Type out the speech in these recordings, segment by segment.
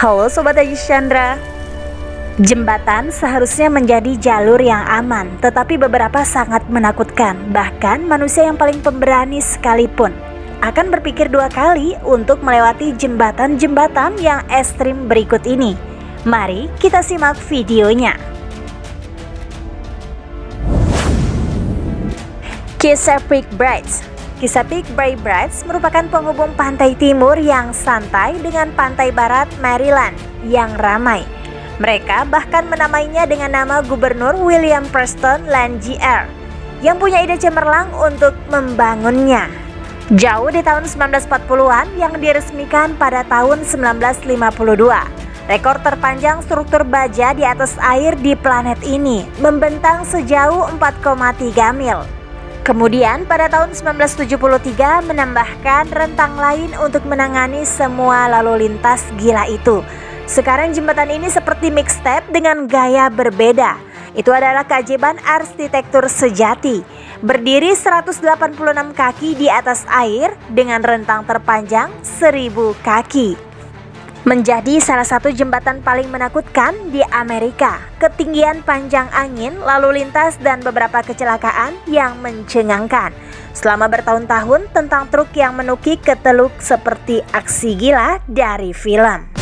Halo Sobat Aji Chandra. Jembatan seharusnya menjadi jalur yang aman, tetapi beberapa sangat menakutkan. Bahkan manusia yang paling pemberani sekalipun akan berpikir dua kali untuk melewati jembatan-jembatan yang ekstrim berikut ini. Mari kita simak videonya. Chesapeake Bridge. Chesapeake Bay Bridge merupakan penghubung pantai timur yang santai dengan pantai barat Maryland yang ramai. Mereka bahkan menamainya dengan nama Gubernur William Preston Land Jr. yang punya ide cemerlang untuk membangunnya. Jauh di tahun 1940-an yang diresmikan pada tahun 1952. Rekor terpanjang struktur baja di atas air di planet ini membentang sejauh 4,3 mil. Kemudian pada tahun 1973 menambahkan rentang lain untuk menangani semua lalu lintas gila itu. Sekarang jembatan ini seperti mixtape dengan gaya berbeda. Itu adalah keajaiban arsitektur sejati. Berdiri 186 kaki di atas air dengan rentang terpanjang 1000 kaki. Menjadi salah satu jembatan paling menakutkan di Amerika. Ketinggian panjang angin, lalu lintas, dan beberapa kecelakaan yang mencengangkan selama bertahun-tahun tentang truk yang menukik ke teluk seperti aksi gila dari film.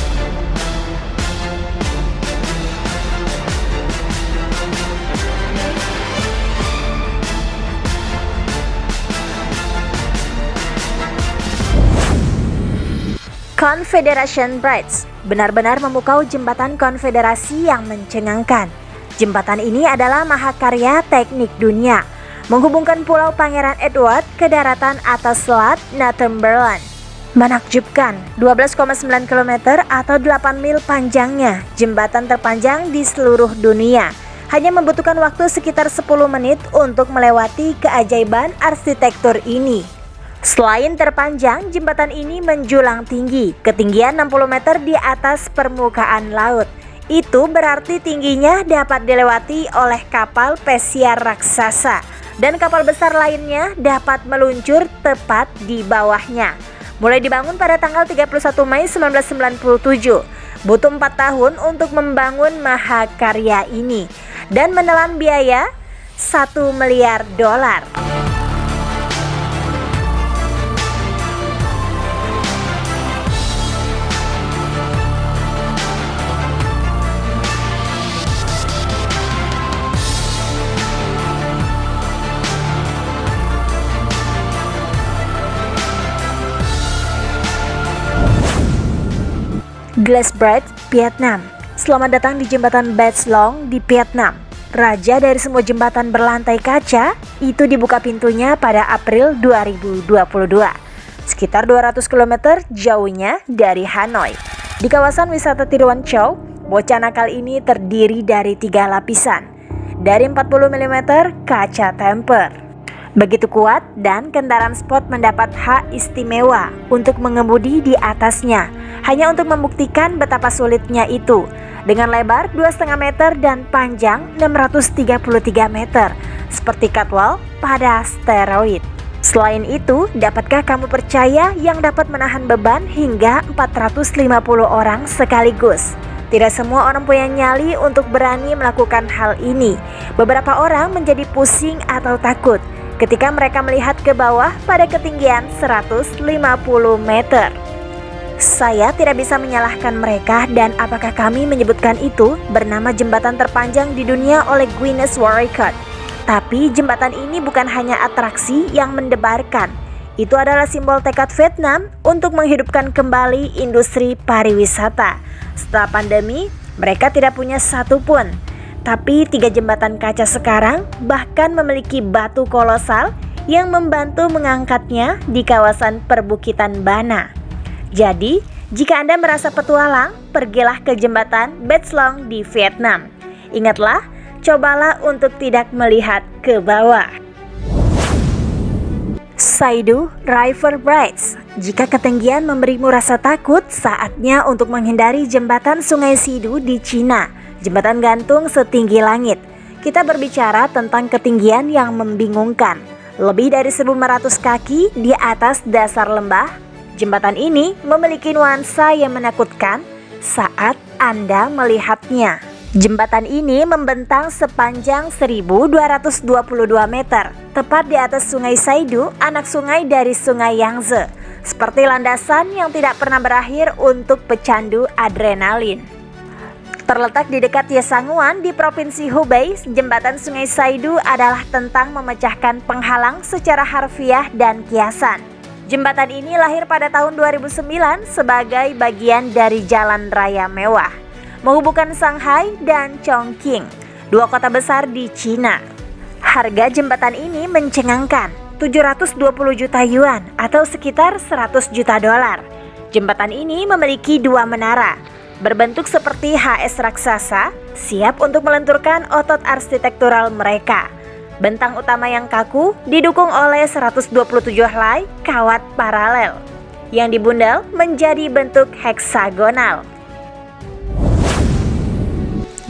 Confederation Bridge benar-benar memukau jembatan konfederasi yang mencengangkan. Jembatan ini adalah mahakarya teknik dunia, menghubungkan Pulau Pangeran Edward ke daratan atas Selat Northumberland. Menakjubkan, 12,9 km atau 8 mil panjangnya, jembatan terpanjang di seluruh dunia. Hanya membutuhkan waktu sekitar 10 menit untuk melewati keajaiban arsitektur ini. Selain terpanjang, jembatan ini menjulang tinggi, ketinggian 60 meter di atas permukaan laut. Itu berarti tingginya dapat dilewati oleh kapal pesiar raksasa, dan kapal besar lainnya dapat meluncur tepat di bawahnya. Mulai dibangun pada tanggal 31 Mei 1997, butuh 4 tahun untuk membangun mahakarya ini, dan menelan biaya $1 miliar. Glass Bridge, Vietnam. Selamat datang di jembatan Bac Long di Vietnam. Raja dari semua jembatan berlantai kaca, itu dibuka pintunya pada April 2022. Sekitar 200 km jauhnya dari Hanoi. Di kawasan wisata Tiruan Chow, bocah nakal ini terdiri dari 3 lapisan. Dari 40 mm kaca temper. Begitu kuat dan kendaraan sport mendapat hak istimewa untuk mengemudi di atasnya, hanya untuk membuktikan betapa sulitnya itu. Dengan lebar 2,5 meter dan panjang 633 meter, seperti catwalk pada steroid. Selain itu, dapatkah kamu percaya yang dapat menahan beban hingga 450 orang sekaligus? Tidak semua orang punya nyali untuk berani melakukan hal ini. Beberapa orang menjadi pusing atau takut ketika mereka melihat ke bawah pada ketinggian 150 meter. Saya tidak bisa menyalahkan mereka, dan apakah kami menyebutkan itu bernama jembatan terpanjang di dunia oleh Guinness World Record. Tapi jembatan ini bukan hanya atraksi yang mendebarkan. Itu adalah simbol tekad Vietnam untuk menghidupkan kembali industri pariwisata. Setelah pandemi, mereka tidak punya satu pun. Tapi 3 jembatan kaca sekarang bahkan memiliki batu kolosal yang membantu mengangkatnya di kawasan perbukitan Bana. Jadi, jika Anda merasa petualang, pergilah ke jembatan Bac Long di Vietnam. Ingatlah, cobalah untuk tidak melihat ke bawah. Saidu River Bridge. Jika ketinggian memberimu rasa takut, saatnya untuk menghindari jembatan Sungai Sidu di Cina. Jembatan gantung setinggi langit. Kita berbicara tentang ketinggian yang membingungkan. Lebih dari 1.500 kaki di atas dasar lembah. Jembatan ini memiliki nuansa yang menakutkan saat Anda melihatnya. Jembatan ini membentang sepanjang 1222 meter, tepat di atas Sungai Saidu, anak sungai dari Sungai Yangtze, seperti landasan yang tidak pernah berakhir untuk pecandu adrenalin. Terletak di dekat Yesanguan di Provinsi Hubei, jembatan Sungai Saidu adalah tentang memecahkan penghalang secara harfiah dan kiasan. Jembatan ini lahir pada tahun 2009 sebagai bagian dari jalan raya mewah, menghubungkan Shanghai dan Chongqing, dua kota besar di Cina. Harga jembatan ini mencengangkan, 720 juta yuan atau sekitar 100 juta dolar. Jembatan ini memiliki dua menara, berbentuk seperti HS raksasa, siap untuk melenturkan otot arsitektural mereka. Bentang utama yang kaku didukung oleh 127 helai kawat paralel yang dibundel menjadi bentuk heksagonal.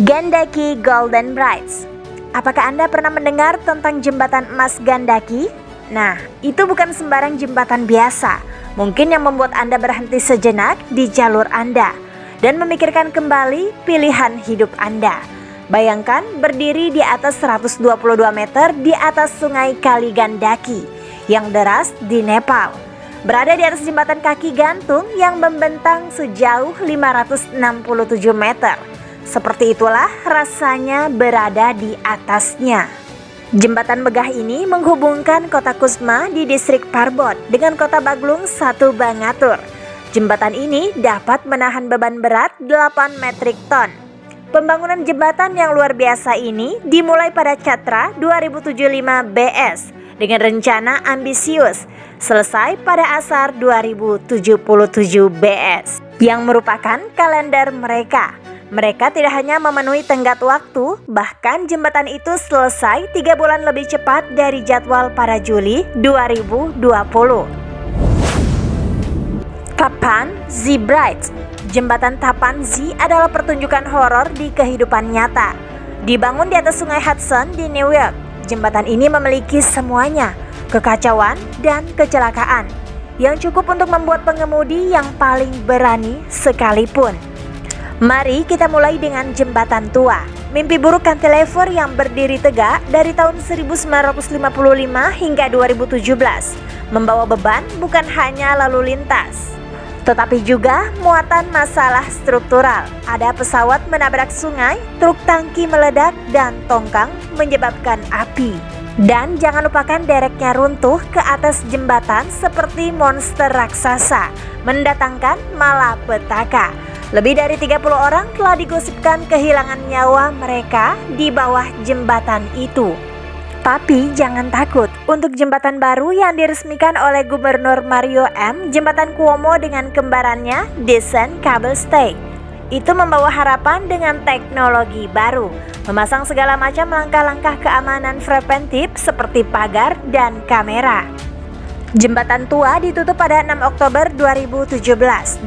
Gandaki Golden Bridge. Apakah Anda pernah mendengar tentang jembatan emas Gandaki? Nah, itu bukan sembarang jembatan biasa. Mungkin yang membuat Anda berhenti sejenak di jalur Anda dan memikirkan kembali pilihan hidup Anda. Bayangkan berdiri di atas 122 meter di atas sungai Kali Gandaki yang deras di Nepal. Berada di atas jembatan kaki gantung yang membentang sejauh 567 meter. Seperti itulah rasanya berada di atasnya. Jembatan megah ini menghubungkan kota Kusma di distrik Parbot dengan kota Baglung 1 Bangatur. Jembatan ini dapat menahan beban berat 8 metrik ton. Pembangunan jembatan yang luar biasa ini dimulai pada Chatra 2075 BS dengan rencana ambisius, selesai pada Asar 2077 BS yang merupakan kalender mereka. Mereka tidak hanya memenuhi tenggat waktu, bahkan jembatan itu selesai 3 bulan lebih cepat dari jadwal pada Juli 2020. Tapan Zi Bridge. Jembatan Tapan Zi adalah pertunjukan horor di kehidupan nyata. Dibangun di atas Sungai Hudson di New York, jembatan ini memiliki semuanya, kekacauan dan kecelakaan, yang cukup untuk membuat pengemudi yang paling berani sekalipun. Mari kita mulai dengan jembatan tua. Mimpi buruk kantilever yang berdiri tegak dari tahun 1955 hingga 2017, membawa beban bukan hanya lalu lintas, tetapi juga muatan masalah struktural. Ada pesawat menabrak sungai, truk tangki meledak, dan tongkang menyebabkan api. Dan jangan lupakan dereknya runtuh ke atas jembatan seperti monster raksasa, mendatangkan malapetaka. Lebih dari 30 orang telah digosipkan kehilangan nyawa mereka di bawah jembatan itu. Tapi jangan takut, untuk jembatan baru yang diresmikan oleh Gubernur Mario M, jembatan Cuomo dengan kembarannya Descent Cable Stay, itu membawa harapan dengan teknologi baru, memasang segala macam langkah-langkah keamanan preventif seperti pagar dan kamera. Jembatan tua ditutup pada 6 Oktober 2017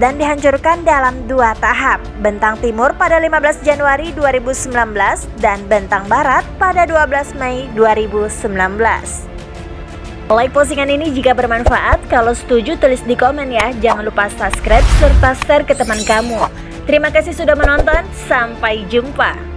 dan dihancurkan dalam 2 tahap, bentang timur pada 15 Januari 2019 dan bentang barat pada 12 Mei 2019. Like postingan ini jika bermanfaat, kalau setuju tulis di komen ya. Jangan lupa subscribe serta share ke teman kamu. Terima kasih sudah menonton, sampai jumpa.